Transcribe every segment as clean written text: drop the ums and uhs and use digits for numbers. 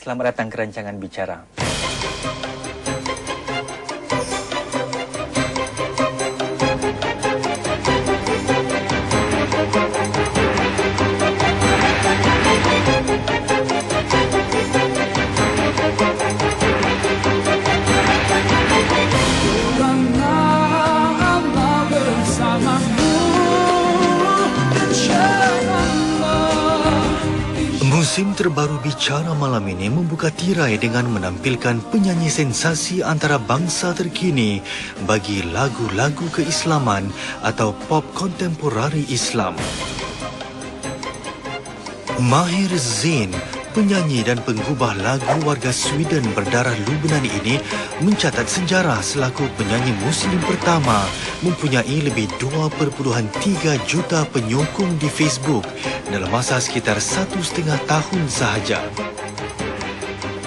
Selamat datang ke rancangan Bicara. Musim terbaru Bicara malam ini membuka tirai dengan menampilkan penyanyi sensasi antarabangsa terkini bagi lagu-lagu keislaman atau pop kontemporari Islam. MAHER ZAIN, penyanyi dan penggubah lagu warga Sweden berdarah Lebanon ini mencatat sejarah selaku penyanyi Muslim pertama mempunyai lebih 2.3 juta penyokong di Facebook dalam masa sekitar 1,5 tahun sahaja.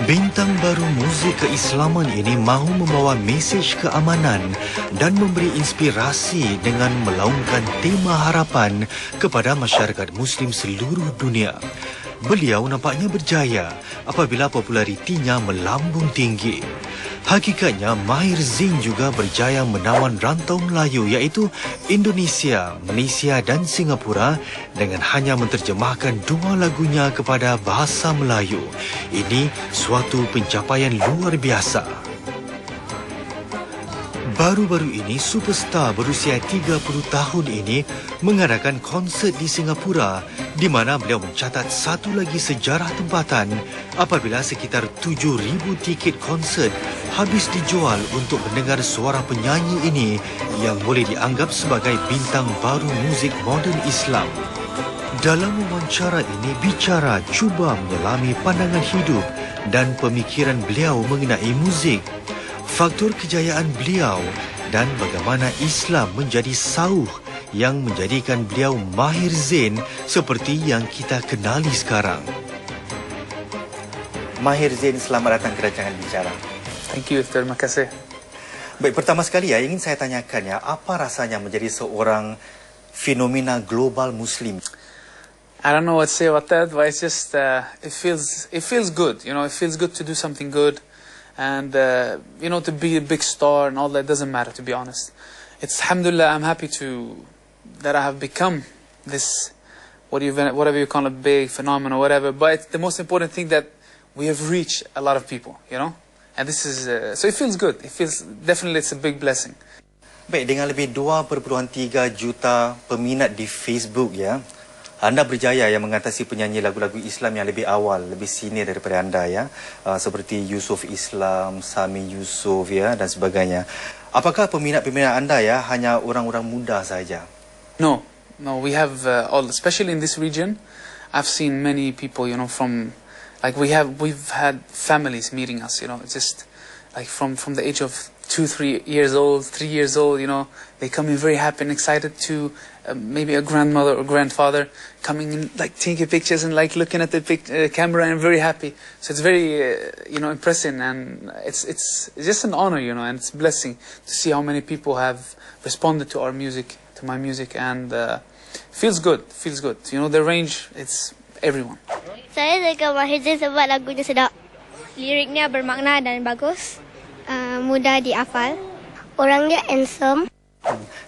Bintang baru muzik keislaman ini mahu membawa mesej keamanan dan memberi inspirasi dengan melaungkan tema harapan kepada masyarakat Muslim seluruh dunia. Beliau nampaknya berjaya apabila popularitinya melambung tinggi. Hakikatnya, MAHER ZAIN juga berjaya menawan rantau Melayu iaitu Indonesia, Malaysia dan Singapura dengan hanya menterjemahkan 2 lagunya kepada bahasa Melayu. Ini suatu pencapaian luar biasa. Baru-baru ini, superstar berusia 30 tahun ini mengadakan konsert di Singapura di mana beliau mencatat satu lagi sejarah tempatan apabila sekitar 7,000 tiket konsert habis dijual untuk mendengar suara penyanyi ini yang boleh dianggap sebagai bintang baru muzik moden Islam. Dalam wawancara ini, Bicara cuba menyelami pandangan hidup dan pemikiran beliau mengenai muzik, faktor kejayaan beliau dan bagaimana Islam menjadi sauh yang menjadikan beliau MAHER ZAIN seperti yang kita kenali sekarang. MAHER ZAIN, selamat datang ke rancangan Bicara. Thank you, terima kasih. Baik, pertama sekali ingin saya tanyakan apa rasanya menjadi seorang fenomena global Muslim? I don't know what to say about that, but it's just it feels good. You know, it feels good to do something good. And, you know, to be a big star and all that doesn't matter, to be honest. It's, alhamdulillah, I'm happy that I have become this, whatever you call it, big phenomenon or whatever. But it's the most important thing that we have reached a lot of people, you know? And this is, so it feels good. It feels, definitely it's a big blessing. Baik, dengan lebih 2.3 juta peminat di Facebook, ya, anda berjaya mengatasi penyanyi lagu-lagu Islam yang lebih awal, lebih senior daripada anda, ya, seperti Yusof Islam, Sami Yusof, ya, dan sebagainya. Apakah peminat-peminat anda hanya orang-orang muda saja? No, we have all, especially in this region. I've seen many people, you know, from like we've had families meeting us, you know, just like from the age of 2-3 years old, 3 years old, you know, they come in very happy and excited to maybe a grandmother or grandfather coming in, like taking pictures and like looking at the camera and very happy. So it's very, you know, impressive, and it's just an honor, you know, and it's a blessing to see how many people have responded to our music, to my music, and feels good. You know, the range, it's everyone. Saya suka MAHER ZAIN sebab lagunya sedap. Liriknya bermakna dan bagus. Mudah dihafal. Orangnya handsome.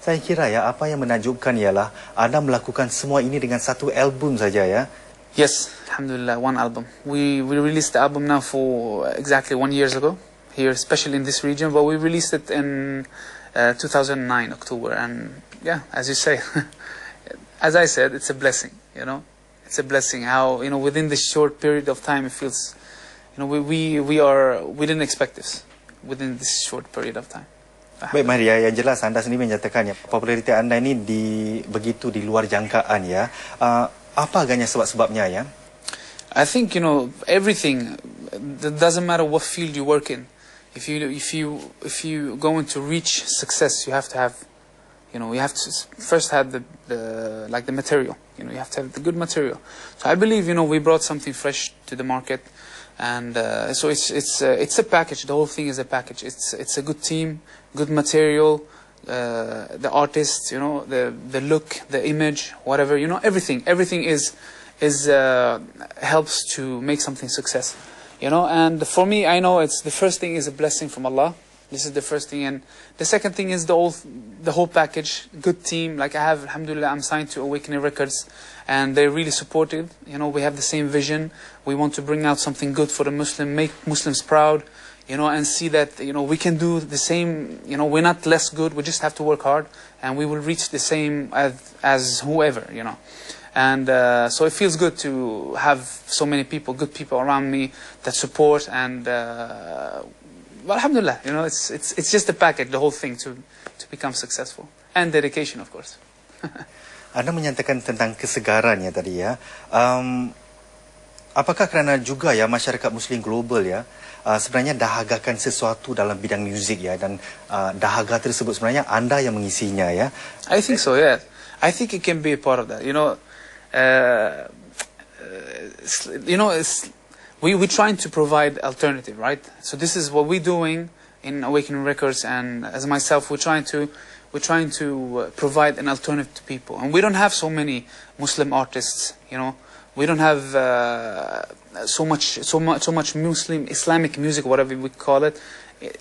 Saya kira apa yang menakjubkan ialah anda melakukan semua ini dengan satu album saja, ya. Yes, alhamdulillah, one album. We released the album now for exactly 1 year ago here, especially in this region. But we released it in 2009 October, and yeah, as you say, as I said, it's a blessing. You know, it's a blessing. How, you know, within this short period of time, it feels, you know, we didn't expect this within this short period of time. Baik, Maria, yang jelas anda sendiri menyatakan populariti anda ini begitu di luar jangkaan, ya. Apa agaknya sebab-sebabnya, ya? I think, you know, everything. It doesn't matter what field you work in. If you going to reach success, you have to have, you know, you have to first have the material. You know, you have to have the good material. So I believe, you know, we brought something fresh to the market. And so it's a package. The whole thing is a package. It's a good team, good material, the artists, you know, the look, the image, whatever, you know, everything is helps to make something success. you know. And for me, I know it's the first thing is a blessing from Allah. This is the first thing, and the second thing is the whole package. Good team, like I have, alhamdulillah, I'm signed to Awakening Records, and they're really supportive. You know, we have the same vision. We want to bring out something good for the Muslim, make Muslims proud, you know, and see that, you know, we can do the same. You know, we're not less good. We just have to work hard, and we will reach the same as whoever, you know. And so it feels good to have so many people, good people around me that support, and well, alhamdulillah, you know, it's just a package, the whole thing to become successful, and dedication, of course. Anda menyatakan tentang kesegarannya tadi ya. Apakah kerana juga ya masyarakat Muslim global ya sebenarnya dahagakan sesuatu dalam bidang muzik ya, dan dahaga tersebut sebenarnya anda yang mengisinya ya? I think so, yeah. I think it can be a part of that. You know, we're trying to provide alternative, right? So this is what we're doing in Awakening Records, and as myself, we're trying to provide an alternative to people. And we don't have so many Muslim artists, you know. We don't have so much Muslim Islamic music, whatever we call it,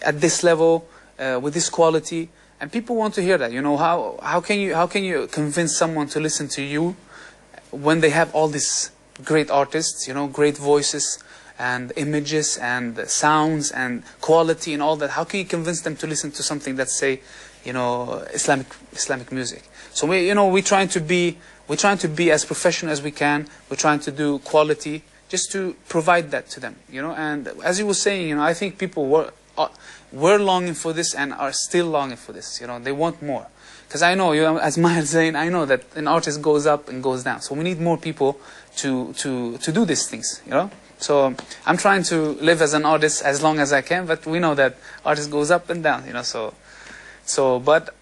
at this level with this quality. And people want to hear that. You know, how can you convince someone to listen to you when they have all these great artists, you know, great voices and images and sounds and quality and all that? How can you convince them to listen to something that's, say, you know, Islamic music? So we're trying to be as professional as we can. We're trying to do quality, just to provide that to them, you know. And as you were saying, you know, I think people were longing for this and are still longing for this. You know, they want more. Because I know, you know, as MAHER ZAIN, I know that an artist goes up and goes down. So we need more people to do these things, you know. So I'm trying to live as an artist as long as I can, but we know that artist goes up and down, you know. But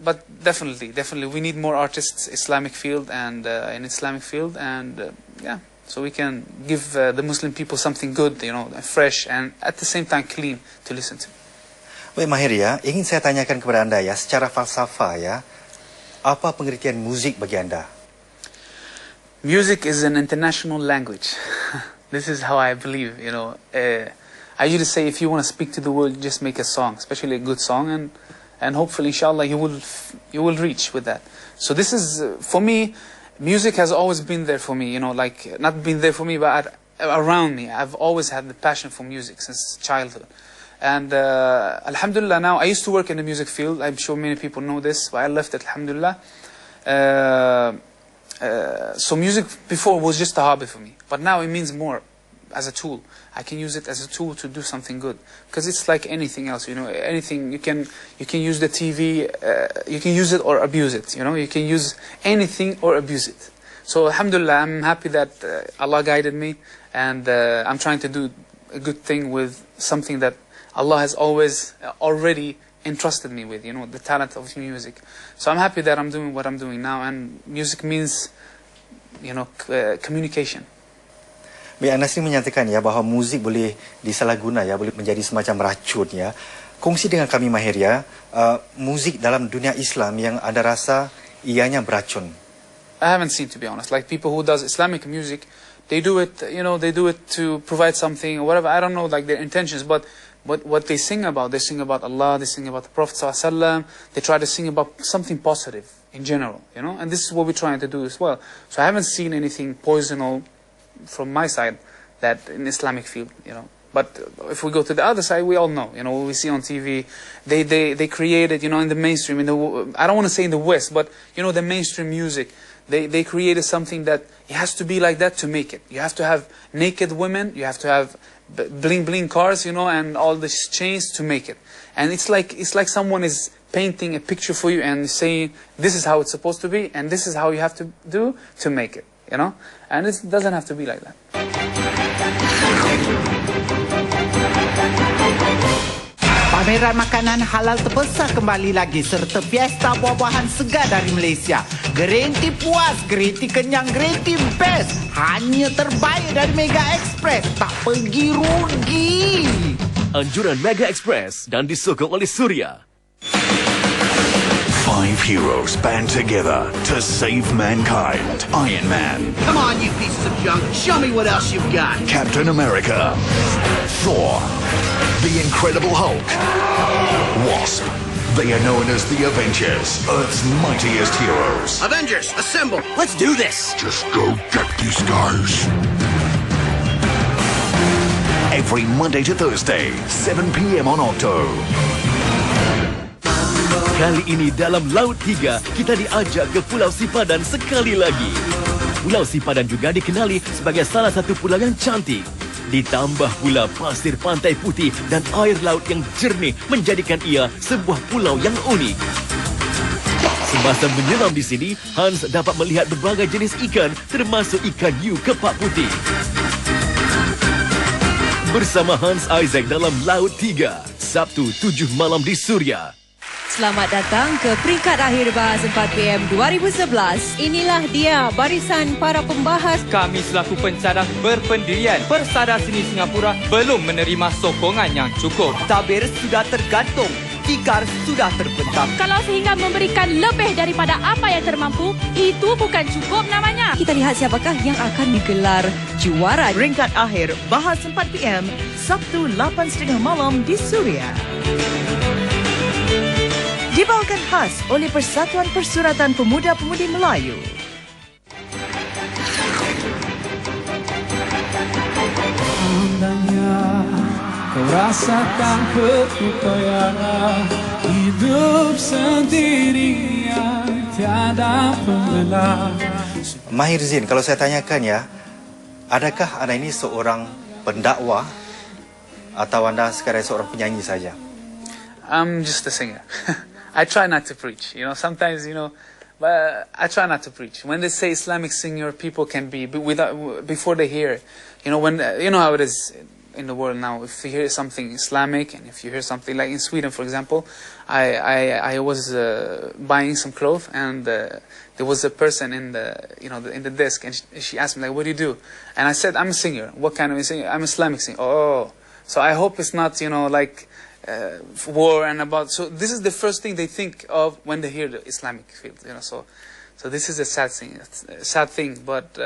definitely we need more artists, Islamic field and in Islamic field, and yeah, so we can give the Muslim people something good, you know, fresh and at the same time clean to listen to. Baik Maher ya, ingin saya tanyakan kepada anda ya, secara falsafah ya, apa pengertian muzik bagi anda? Music is an international language. This is how I believe, you know. I usually say if you want to speak to the world, just make a song, especially a good song, and hopefully, inshallah, you will reach with that. So this is, for me, music has always been there for me, you know, like, not been there for me, but around me. I've always had the passion for music since childhood. And alhamdulillah, now I used to work in the music field. I'm sure many people know this, but I left it, alhamdulillah. So music before was just a hobby for me, but now it means more as a tool. I can use it as a tool to do something good, because it's like anything else, you know. Anything you can use the TV, you can use it or abuse it, you know. You can use anything or abuse it. So alhamdulillah, I'm happy that Allah guided me, and I'm trying to do a good thing with something that Allah has already entrusted me with, you know, the talent of music. So I'm happy that I'm doing what I'm doing now, and music means, you know, communication. Baik, anda sendiri menyatakan ya bahawa muzik boleh disalahguna ya, boleh menjadi semacam racun ya. Kongsi dengan kami Maher ya, muzik dalam dunia Islam yang anda rasa ianya beracun. I haven't seen, to be honest, like people who does Islamic music, they do it, you know, they do it to provide something or whatever. I don't know, like, their intentions, but what they sing about Allah, they sing about the Prophet ﷺ, they try to sing about something positive in general, you know, and this is what we're trying to do as well. So I haven't seen anything poisonal from my side that in Islamic field, you know. But if we go to the other side, we all know, you know, what we see on TV, they created, you know, in the mainstream, I don't want to say in the West, but, you know, the mainstream music, they created something that it has to be like that to make it. You have to have naked women, you have to have bling bling cars, you know, and all these chains to make it. And it's like someone is painting a picture for you and saying, this is how it's supposed to be, and this is how you have to do to make it, you know. And it doesn't have to be like that. Pameran makanan halal terbesar kembali lagi serta fiesta buah-buahan segar dari Malaysia. Garanti puas, garanti kenyang, garanti best. Hanya terbaik dari Mega Express. Tak pergi rugi. Anjuran Mega Express dan disokong oleh Suria. 5 heroes band together to save mankind. Iron Man, Come on, you pieces of junk. Show me what else you've got. Captain America, Thor, the Incredible Hulk, Wasp. They are known as the Avengers, Earth's mightiest heroes. Avengers, assemble. Let's do this. Just go get these guys. Every Monday to Thursday, 7 p.m. on Octo. Kali ini dalam Laut 3, kita diajak ke Pulau Sipadan sekali lagi. Pulau Sipadan juga dikenali sebagai salah satu pulau yang cantik. Ditambah pula pasir pantai putih dan air laut yang jernih menjadikan ia sebuah pulau yang unik. Semasa menyelam di sini, Hans dapat melihat berbagai jenis ikan termasuk ikan hiu kepak putih. Bersama Hans Isaac dalam Laut 3, Sabtu 7 malam di Suria. Selamat datang ke peringkat akhir Bahas 4 PM 2011. Inilah dia barisan para pembahas. Kami selaku pencadang berpendirian Persada Seni Singapura belum menerima sokongan yang cukup. Tabir sudah tergantung. Tikar sudah terbentang. Kalau sehingga memberikan lebih daripada apa yang termampu, itu bukan cukup namanya. Kita lihat siapakah yang akan digelar juara. Peringkat akhir Bahas 4 PM Sabtu 8.30 malam di Suria. Dibawakan khas oleh Persatuan Persuratan Pemuda-Pemudi Melayu. Andainya kau rasakan keupayaan hidup sendirian tiada pembela. Mahir Zain, kalau saya tanyakan ya, adakah anda ini seorang pendakwah atau anda sekadar seorang penyanyi saja? I'm just a singer. I try not to preach, sometimes, but I try not to preach. When they say Islamic singer, people can be, before they hear, when, how it is in the world now, if you hear something Islamic, and if you hear something like in Sweden, for example, I was buying some clothes, and there was a person in the desk, and she asked me, like, what do you do? And I said, I'm a singer. What kind of a singer? I'm Islamic singer. Oh, so I hope it's not, war and about. So this is the first thing they think of when they hear the Islamic field. So this is a sad thing. But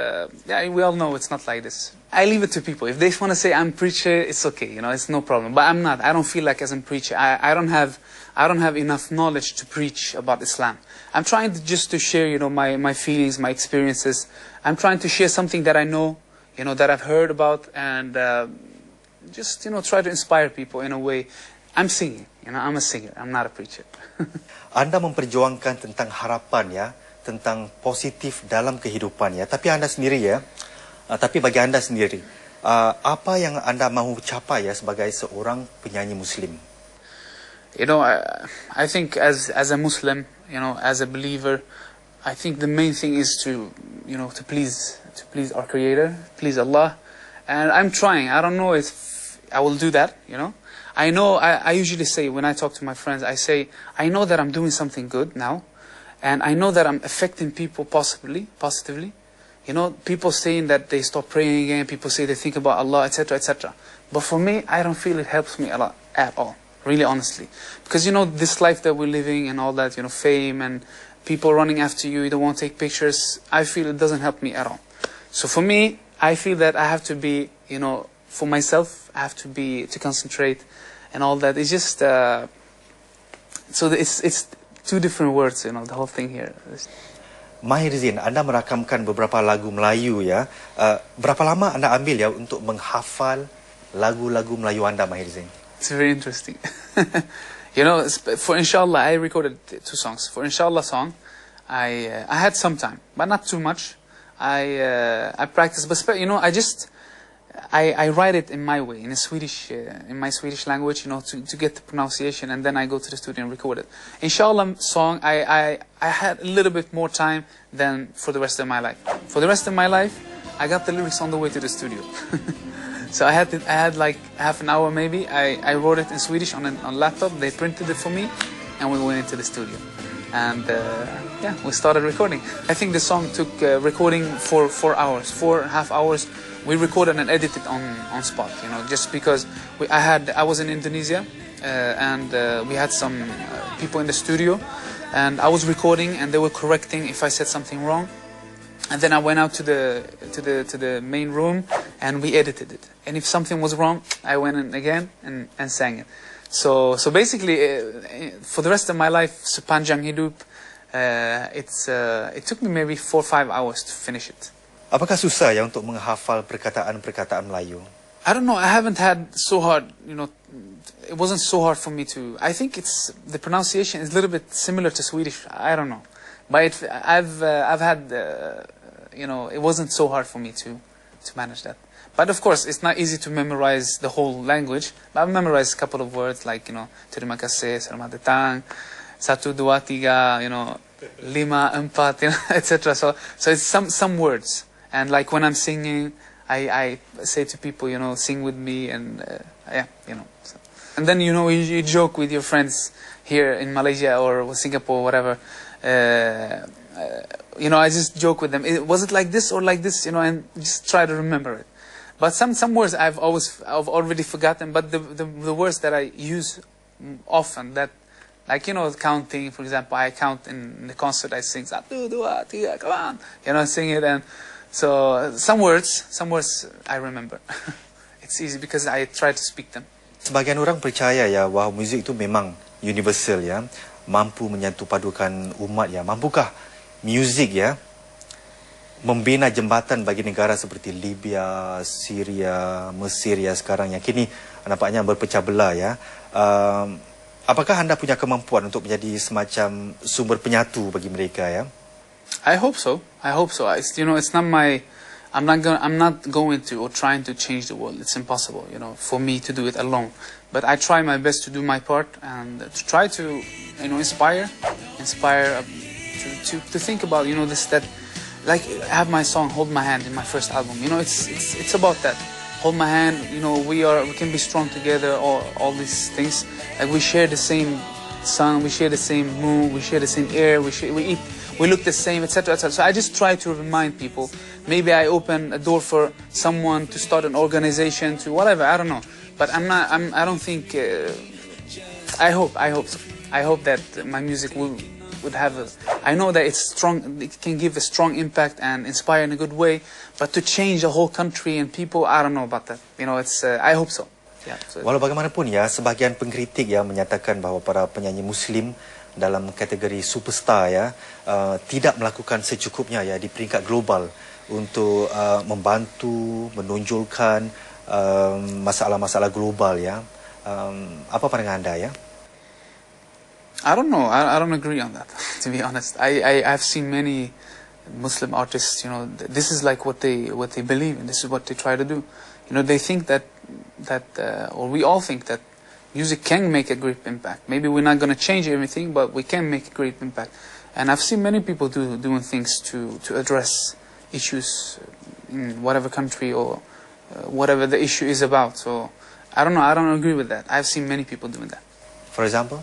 yeah, we all know it's not like this. I leave it to people. If they want to say I'm preacher, it's okay. It's no problem. But I'm not. I don't feel like as a preacher. I don't have enough knowledge to preach about Islam. I'm trying just to share, my feelings, my experiences. I'm trying to share something that I know, that I've heard about, and just try to inspire people in a way. I'm singing, I'm a singer, I'm not a preacher. Anda memperjuangkan tentang harapan ya, tentang positif dalam kehidupan ya. Tapi anda sendiri ya, tapi bagi anda sendiri, apa yang anda mahu capai ya sebagai seorang penyanyi Muslim? I think as a Muslim, as a believer, I think the main thing is to please our Creator, please Allah, and I'm trying. I don't know if I will do that, I know, I usually say, when I talk to my friends, I say, I know that I'm doing something good now, and I know that I'm affecting people positively. People saying that they stop praying again, people say they think about Allah, etc., etc. But for me, I don't feel it helps me a lot at all, really honestly. Because, this life that we're living and all that, fame and people running after you, you don't want to take pictures, I feel it doesn't help me at all. So for me, I feel that I have to be, for myself, I have to concentrate and all that. It's just, so it's two different words, the whole thing here. Mahir Zain, anda merakamkan beberapa lagu Melayu ya. Berapa lama anda ambil ya untuk menghafal lagu-lagu Melayu anda, Mahir Zain? It's very interesting. For Inshallah, I recorded 2 songs. For Inshallah song, I had some time, but not too much. I practiced, but I write it in my way, in my Swedish language, to get the pronunciation, and then I go to the studio and record it. Inshallah song, I had a little bit more time than for the rest of my life. For the rest of my life, I got the lyrics on the way to the studio. So I had like half an hour maybe. I wrote it in Swedish on laptop. They printed it for me, and we went into the studio. And yeah, we started recording. I think the song took recording for 4 hours, 4.5 hours. We recorded and edited on spot, just because I was in Indonesia, and we had some people in the studio, and I was recording, and they were correcting if I said something wrong. And then I went out to the main room, and we edited it. And if something was wrong, I went in again and sang it. So basically, for the rest of my life, sepanjang hidup, it took me maybe 4 or 5 hours to finish it. Apakah susah ya untuk menghafal perkataan-perkataan Melayu? I don't know. I haven't had so hard, it wasn't so hard for me to. I think the pronunciation is a little bit similar to Swedish. I don't know, but I've had, it wasn't so hard for me to manage that. But of course, it's not easy to memorize the whole language. But I've memorized a couple of words like, terima kasih, selamat datang, 1, 2, 3, lima, empat, etc. So it's some words. And like when I'm singing, I say to people, sing with me, and So. And then you joke with your friends here in Malaysia or Singapore, whatever. I just joke with them. Was it like this or like this? And just try to remember it. But some words I've already forgotten. But the words that I use often, that, like counting, for example, I count in the concert. I sing 1, 2, 3, come on, I sing it. And so some words I remember. It's easy because I try to speak them. Sebagian orang percaya ya bahawa muzik itu memang universal ya, mampu menyatu padukan umat ya. Mampukah muzik ya membina jembatan bagi negara seperti Libya, Suria, Mesir ya sekarang yang kini nampaknya berpecah belah ya. Apakah anda punya kemampuan untuk menjadi semacam sumber penyatu bagi mereka ya? I hope so. It's not my. I'm not going to or trying to change the world. It's impossible, for me to do it alone. But I try my best to do my part and to try to, inspire to think about, this, that, like I have my song "Hold My Hand" in my first album. It's about that. Hold my hand. We can be strong together. All these things. Like we share the same sun. We share the same moon. We share the same air. We eat. We look the same, etc., etc. So I just try to remind people. Maybe I open a door for someone to start an organization, to whatever. I don't know. But I don't think. I hope so. I hope that my music would have I know that it's strong. It can give a strong impact and inspire in a good way. But to change a whole country and people, I don't know about that. I hope so. Yeah. Walau bagaimanapun ya, sebahagian pengkritik ya menyatakan bahawa para penyanyi Muslim dalam kategori superstar ya tidak melakukan secukupnya ya di peringkat global untuk membantu menonjolkan masalah-masalah global ya. Apa pandangan anda ya? I don't know. I don't agree on that. To be honest, I've seen many Muslim artists. This is like what they believe, and this is what they try to do. They think that or we all think that music can make a great impact. Maybe we're not going to change everything, but we can make a great impact. And I've seen many people doing things to address issues in whatever country or whatever the issue is about. So I don't know. I don't agree with that. I've seen many people doing that. For example?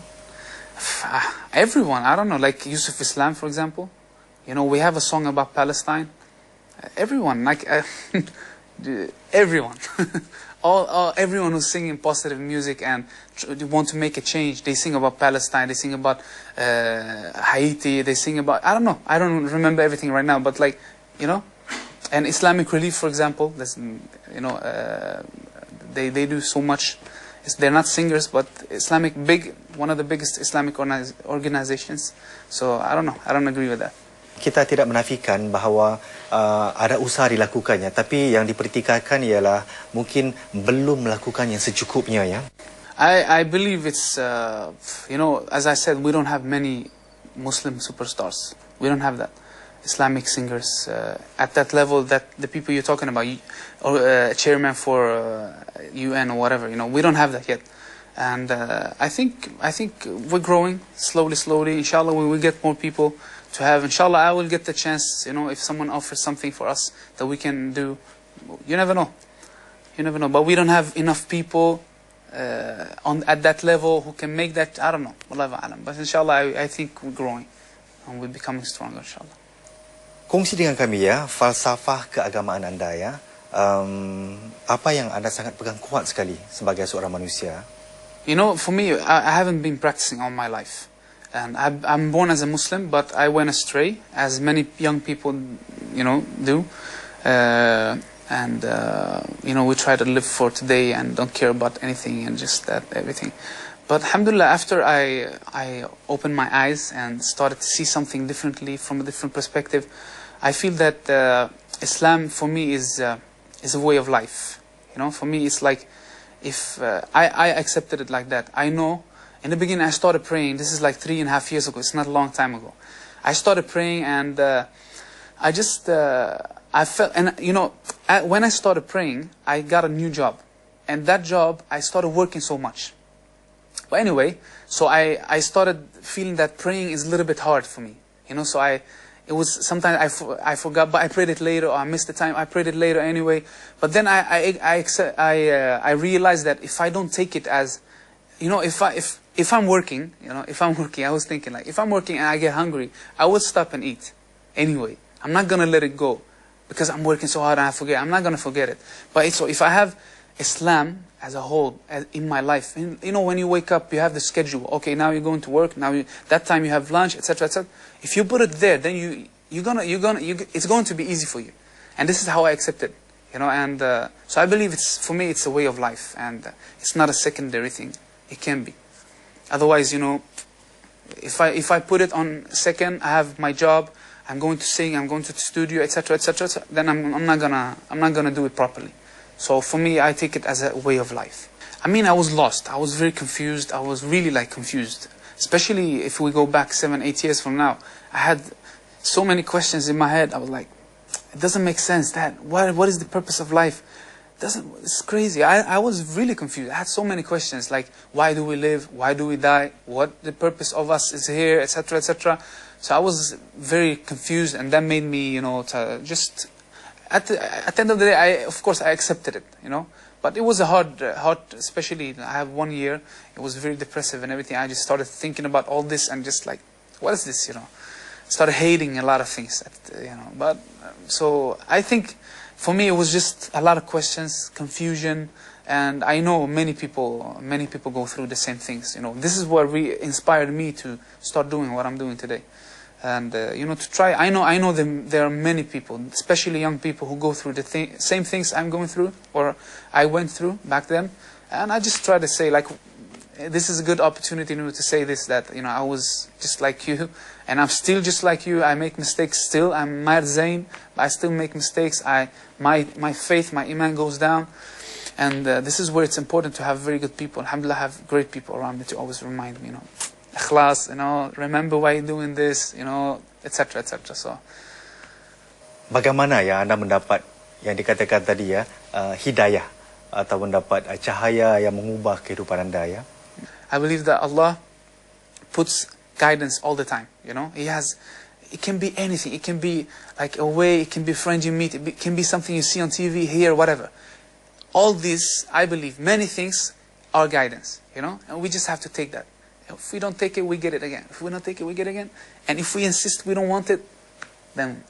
Everyone. I don't know. Like Yusof Islam, for example. We have a song about Palestine. Everyone. Like everyone. Everyone who's singing positive music and want to make a change, they sing about Palestine, they sing about Haiti, they sing about, I don't know, I don't remember everything right now, but like, and Islamic Relief, for example, they do so much. They're not singers, but one of the biggest Islamic organizations. So I don't know, I don't agree with that. Kita tidak menafikan bahawa ada usaha dilakukannya, tapi yang dipertikaikan ialah mungkin belum melakukan yang secukupnya ya. I believe it's as I said, we don't have many Muslim superstars. We don't have that. Islamic singers at that level that the people you're talking about, or chairman for UN or whatever, we don't have that yet. And I think we're growing slowly. Inshallah, we will get more people to have. Inshallah, I will get the chance, if someone offers something for us that we can do. You never know. But we don't have enough people at that level who can make that. I don't know. Wallahu a'lam. But inshallah, I think we're growing and we're becoming stronger, inshallah. Kongsi dengan kami ya, falsafah keagamaan anda ya. Apa yang anda sangat pegang kuat sekali sebagai seorang manusia? For me, I haven't been practicing all my life. And I'm born as a Muslim, but I went astray, as many young people, do. We try to live for today and don't care about anything and just that everything. But alhamdulillah, after I opened my eyes and started to see something differently from a different perspective, I feel that Islam for me is a way of life. For me it's like, if I accepted it like that. I know in the beginning I started praying. This is like 3.5 years ago. It's not a long time ago. I started praying, and I felt, and when I started praying, I got a new job, and that job I started working so much. But anyway, so I started feeling that praying is a little bit hard for me. So it was sometimes I forgot, but I prayed it later, or I missed the time. I prayed it later anyway. But then I realized that if I don't take it as, if I'm working, I was thinking like, if I'm working and I get hungry, I would stop and eat anyway. I'm not gonna let it go because I'm working so hard and I forget. I'm not gonna forget it. But so if I have Islam as a whole in my life, when you wake up, you have the schedule. Okay, now you're going to work. Now that time you have lunch, etc., etc. If you put it there, then it's going to be easy for you. And this is how I accept it. And so I believe for me it's a way of life, and it's not a secondary thing. It can be. Otherwise, if I put it on second, I have my job, I'm going to sing, I'm going to the studio, etc., etc., then I'm not gonna do it properly. So for me, I take it as a way of life. I mean, I was lost. I was very confused. I was really confused. Especially if we go back 7-8 years from now. I had so many questions in my head. I was like, it doesn't make sense. What is the purpose of life? It's crazy. I was really confused. I had so many questions, like, why do we live? Why do we die? What the purpose of us is here, etc., etc. So I was very confused, and that made me, to just... At the end of the day, of course, I accepted it, But it was a hard, especially I have 1 year. It was very depressive and everything. I just started thinking about all this and just like, what is this, Started hating a lot of things, But so I think for me it was just a lot of questions, confusion, and I know many people go through the same things. This is what inspired me to start doing what I'm doing today. And to try, I know there are many people, especially young people, who go through the same things I'm going through, or I went through back then. And I just try to say, like, this is a good opportunity to say this, that I was just like you, and I'm still just like you. I make mistakes still. I'm MAHER ZAIN, but I still make mistakes. My faith, my iman goes down, and this is where it's important to have very good people. Alhamdulillah, I have great people around me to always remind me, ikhlas, remember why you're doing this, etc., etc. So, bagaimana yang anda mendapat yang dikatakan tadi hidayah atau mendapat cahaya yang mengubah kehidupan anda I believe that Allah puts guidance all the time. It can be anything. It can be like a way. It can be a friend you meet. It can be something you see on TV, hear, whatever. All these, I believe, many things are guidance. And we just have to take that. If we don't take it, we get it again. If we don't take it, we get it again. And if we insist we don't want it, then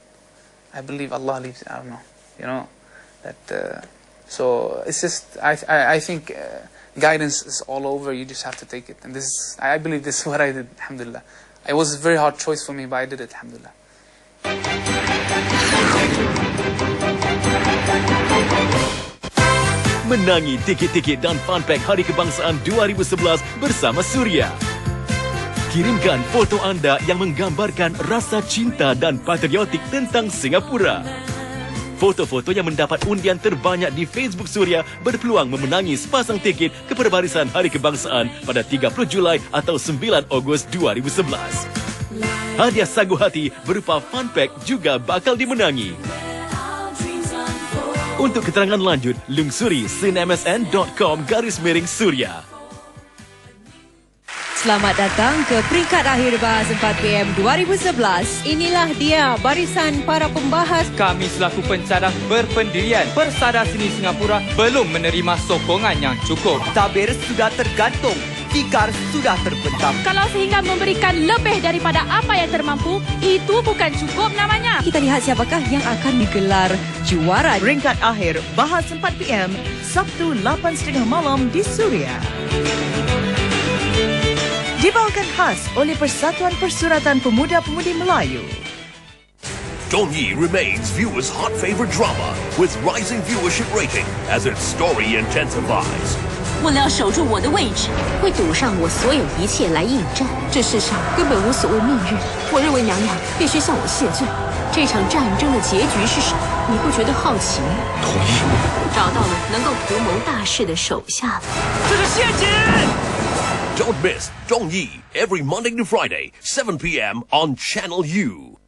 I believe Allah leaves it. I don't know. So it's just, I think guidance is all over. You just have to take it. And I believe this is what I did, alhamdulillah. It was a very hard choice for me, but I did it, alhamdulillah. Menangi tiket-tiket dan fun pack Hari Kebangsaan 2011 bersama Suria. Kirimkan foto anda yang menggambarkan rasa cinta dan patriotik tentang Singapura. Foto-foto yang mendapat undian terbanyak di Facebook Suria berpeluang memenangi sepasang tiket ke perbarisan Hari Kebangsaan pada 30 Julai atau 9 Ogos 2011. Hadiah sagu hati berupa fun pack juga bakal dimenangi. Untuk keterangan lanjut, lungsuri sinmsn.com/Suria. Selamat datang ke peringkat akhir Bahas 4 PM 2011. Inilah dia barisan para pembahas. Kami selaku pencadang berpendirian Persada Seni Singapura belum menerima sokongan yang cukup. Tabir sudah tergantung, tikar sudah terbentang. Kalau sehingga memberikan lebih daripada apa yang termampu, itu bukan cukup namanya. Kita lihat siapakah yang akan digelar juara. Peringkat akhir Bahas 4 PM, Sabtu 8.30 malam di Suria. Dibawakan khas oleh Persatuan Persuratan Pemuda-Pemudi Melayu. Dong Yi remains viewers' hot favorite drama with rising viewership rating as its story intensifies. 为了要守住我的位置，会赌上我所有一切来应战。这世上根本无所谓命运，我认为娘娘必须向我谢罪。这场战争的结局是什么？你不觉得好奇吗？同意。找到了能够图谋大事的手下了。这是陷阱！ Don't miss Dong Yi every Monday to Friday, 7 p.m. on Channel U.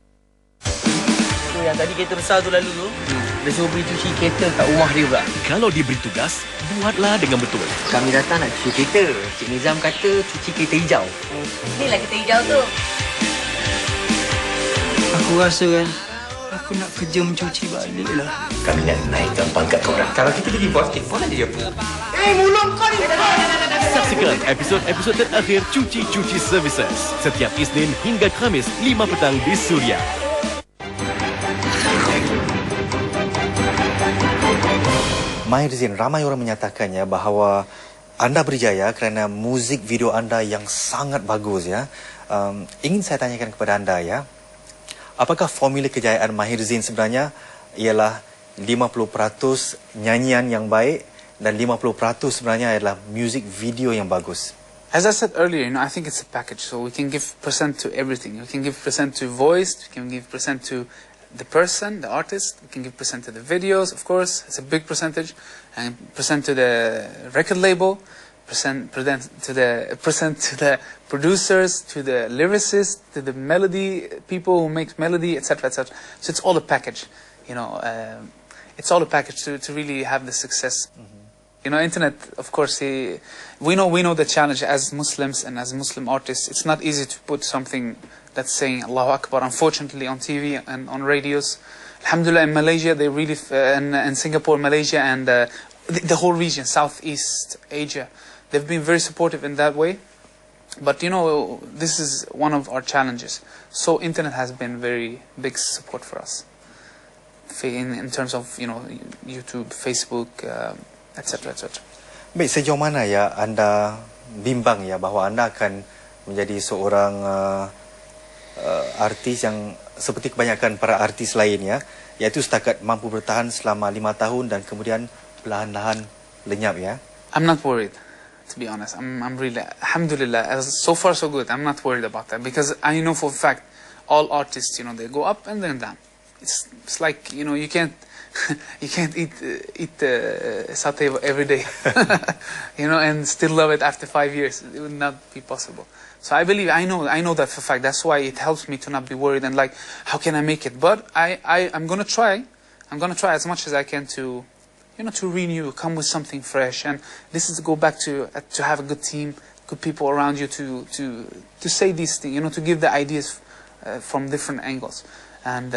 Tu yang tadi kereta besar tu lalu tu, dia suruh pergi cuci kereta kat rumah dia pula. Kalau diberi tugas, buatlah dengan betul. Kami datang nak cuci kereta. Cik Nizam kata cuci kereta hijau. Inilah kereta hijau tu. Aku rasa kan, aku nak kerja mencuci balik lah. Kami nak naikkan pangkat korang. Kalau kita jadi bos, telefon aja dia pun. Mulut kau ni! Saksikan episod-episod terakhir Cuci-Cuci Services setiap Isnin hingga Khamis 5 petang di Suria. Maher Zain, ramai orang menyatakannya bahawa anda berjaya kerana muzik video anda yang sangat bagus ya. Ingin saya tanyakan kepada anda ya, apakah formula kejayaan Maher Zain sebenarnya ialah 50% nyanyian yang baik dan 50% sebenarnya adalah muzik video yang bagus? As I said earlier, I think it's a package. So we can give percent to everything. We can give percent to voice. We can give percent to the person, the artist. We can give percent to the videos, of course. It's a big percentage. And percent to the record label. Percent to the producers, to the lyricists, to the melody people who make melody, etc., etc. So it's all a package. It's all a package to really have the success. Internet, of course, we know the challenge as Muslims and as Muslim artists. It's not easy to put something that's saying Allahu Akbar, unfortunately, on TV and on radios. Alhamdulillah, in Malaysia, they really, in Singapore, Malaysia, and the whole region, Southeast Asia, they've been very supportive in that way. But, this is one of our challenges. So, internet has been very big support for us. In terms of, YouTube, Facebook, etc., etc. Baik, sejauh mana ya anda bimbang ya bahawa anda akan menjadi seorang artis yang seperti kebanyakan para artis lain ya, iaitu setakat mampu bertahan selama 5 tahun dan kemudian perlahan-lahan lenyap ya? I'm not worried, to be honest. I'm really, alhamdulillah, so far so good. I'm not worried about that because I know for a fact all artists, they go up and then down. It's like, you can't eat satay every day, and still love it after 5 years. It would not be possible. So I believe, I know that for a fact. That's why it helps me to not be worried and like, how can I make it? But I'm gonna try. I'm gonna try as much as I can to, to renew, come with something fresh. And this is to go back to have a good team, good people around you to say these things, to give the ideas from different angles. And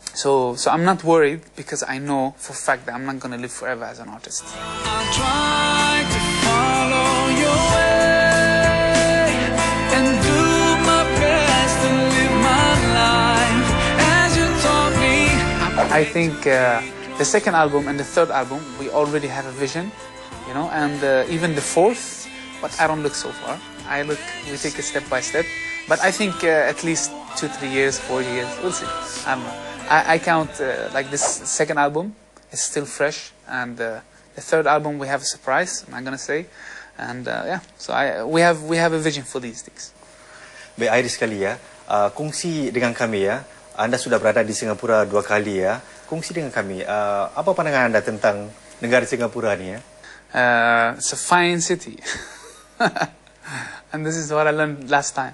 so I'm not worried because I know for a fact that I'm not going to live forever as an artist. I try to follow your way and do my best to live my life as you taught me. I think the second album and the third album, we already have a vision, and even the fourth, but I don't look so far. We take it step by step. But I think at least 2-3 years, 4 years, we'll see. I don't know. I count like this second album is still fresh, and the third album we have a surprise. I'm gonna say, and so we have a vision for these things. Baik, Iris sekali ya, kongsi dengan kami ya. Anda sudah berada di Singapura 2 kali ya. Kongsi dengan kami, apa pandangan anda tentang negara Singapura ni ya? It's a fine city, and this is what I learned last time.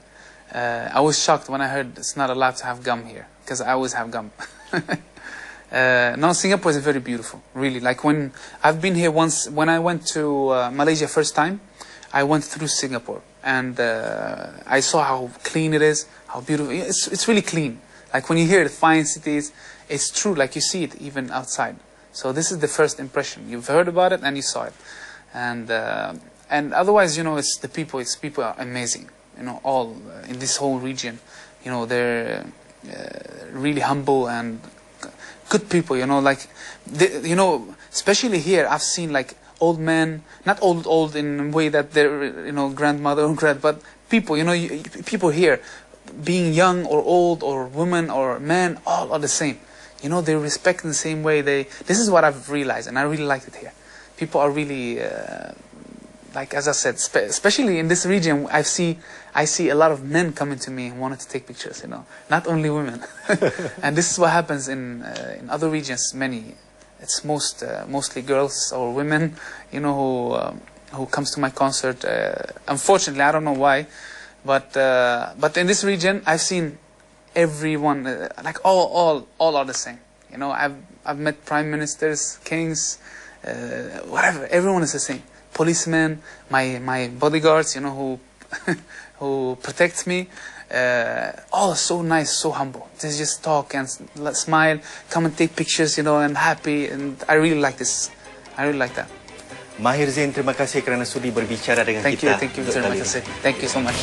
I was shocked when I heard it's not allowed to have gum here, because I always have gum. No, Singapore is very beautiful, really. Like when I've been here once, when I went to Malaysia first time, I went through Singapore, and I saw how clean it is, how beautiful. It's really clean. Like when you hear the fine cities, it's true. Like you see it even outside. So this is the first impression. You've heard about it and you saw it, and otherwise, it's the people. People are amazing. All in this whole region, they're really humble and good people. Like, especially here, I've seen like old men, not old in a way that they're, grandmother or but people, people here, being young or old or women or men, all are the same. They respect in the same way. This is what I've realized, and I really like it here. People are really, as I said, especially in this region, I see a lot of men coming to me and wanting to take pictures, not only women. And this is what happens in other regions, it's mostly girls or women, who comes to my concert. Unfortunately, I don't know why, but in this region, I've seen everyone, all are the same. I've met prime ministers, kings, whatever. Everyone is the same. Policemen, my bodyguards, who who protect me. All are so nice, so humble. They just talk and smile, come and take pictures, and happy. And I really like this. I really like that. Maher Zain, terima kasih kerana sudi berbicara dengan kita. Thank you, terima kasih. Thank you so much.